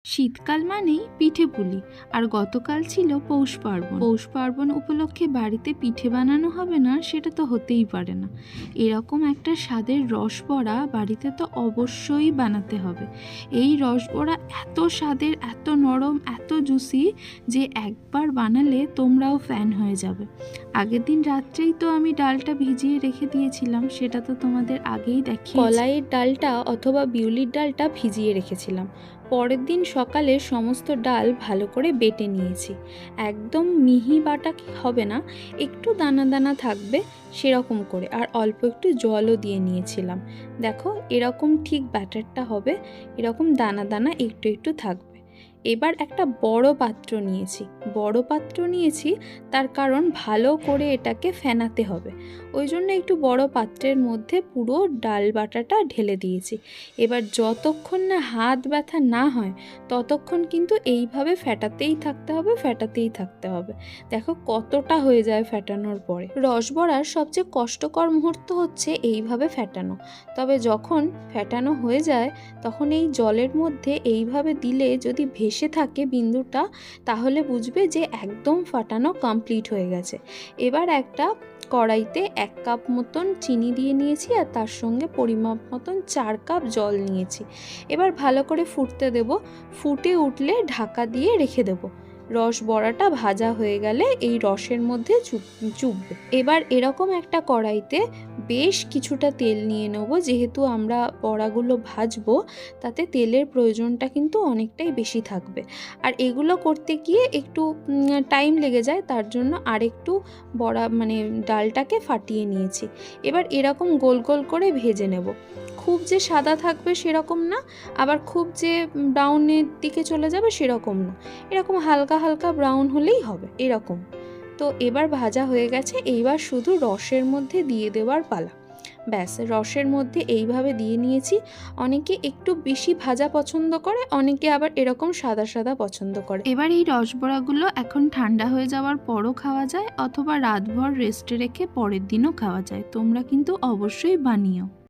শীতকাল মানেই পিঠে পুলি। আর গতকাল ছিল পৌষ পার্বণ। পৌষ পার্বণ উপলক্ষে বাড়িতে পিঠে বানানো হবে না, সেটা তো হতেই পারে না। এরকম একটা স্বাদের রসবড়া বাড়িতে তো অবশ্যই বানাতে হবে। এই রসবড়া এত স্বাদের, এত নরম, এত জুসি যে একবার বানালে তোমরাও ফ্যান হয়ে যাবে। আগের দিন রাত্রেই তো আমি ডালটা ভিজিয়ে রেখে দিয়েছিলাম, সেটা তো তোমাদের আগেই দেখিয়েছি। কলাইয়ের ডালটা অথবা বিউলির ডালটা ভিজিয়ে রেখেছিলাম। পরের দিন সকালে সমস্ত ডাল ভালো করে বেটে নিয়েছি। একদম মিহি বাটা হবে না, একটু দানা দানা থাকবে সেরকম করে, আর অল্প একটু জলও দিয়ে নিয়েছিলাম। দেখো এরকম ঠিক ব্যাটারটা হবে, এরকম দানা দানা একটু একটু থাকবে। এবার একটা বড় পাত্র নিয়েছি, তার কারণ ভালো করে এটাকে ফেনাতে হবে। ওই জন্য একটু বড় পাত্রের মধ্যে পুরো ডাল বাটাটা ঢেলে দিয়েছি। এবার যতক্ষণ না হাত ব্যথা না হয় ততক্ষণ কিন্তু এইভাবে ফেটাতেই থাকতে হবে। দেখো কতটা হয়ে যায় ফেটানোর পরে। রসবড়ার সবচেয়ে কষ্টকর মুহূর্ত হচ্ছে এইভাবে ফেটানো। তবে যখন ফেটানো হয়ে যায় তখন এই জলের মধ্যে এইভাবে দিলে যদি ভেসে থাকে বিন্দুটা, তাহলে বুঝবে যে একদম ফাটানো কমপ্লিট হয়ে গেছে। এবার একটা কড়াইতে 1 কাপ মতন চিনি দিয়ে নিয়েছি, আর তার সঙ্গে পরিমাপ মতন 4 কাপ জল নিয়েছি। এবার ভালো করে ফুটতে দেব। ফুটে উঠলে ঢাকা দিয়ে রেখে দেব। রস বড়াটা ভাজা হয়ে গেলে এই রসের মধ্যে চুববে। এবার এরকম একটা কড়াইতে বেশ কিছুটা তেল নিয়ে নেব। যেহেতু আমরা বড়াগুলো ভাজবো, তাতে তেলের প্রয়োজনটা কিন্তু অনেকটাই বেশি থাকবে। আর এগুলো করতে গিয়ে একটু টাইম লেগে যায়, তার জন্য আরেকটু বড়া ডালটাকে ফাটিয়ে নিয়েছি। এবার এরকম গোল গোল করে ভেজে নেব। খুব যে সাদা থাকবে সেরকম না, আবার খুব যে ব্রাউনের দিকে চলে যাবে সেরকম না, এরকম হালকা হালকা ব্রাউন হলেই হবে এরকম। তো এবার ভাজা হয়ে গেছে, এইবার শুধু রসের মধ্যে দিয়ে দেওয়ার পালা। ব্যাস, রসের মধ্যে এইভাবে দিয়ে নিয়েছি। অনেকে একটু বেশি ভাজা পছন্দ করে, অনেকে আবার এরকম সাদা সাদা পছন্দ করে। এবার এই রসবড়াগুলো এখন ঠান্ডা হয়ে যাওয়ার পরও খাওয়া যায়, অথবা রাতভর রেস্টে রেখে পরের দিনও খাওয়া যায়। তোমরা কিন্তু অবশ্যই বানিও।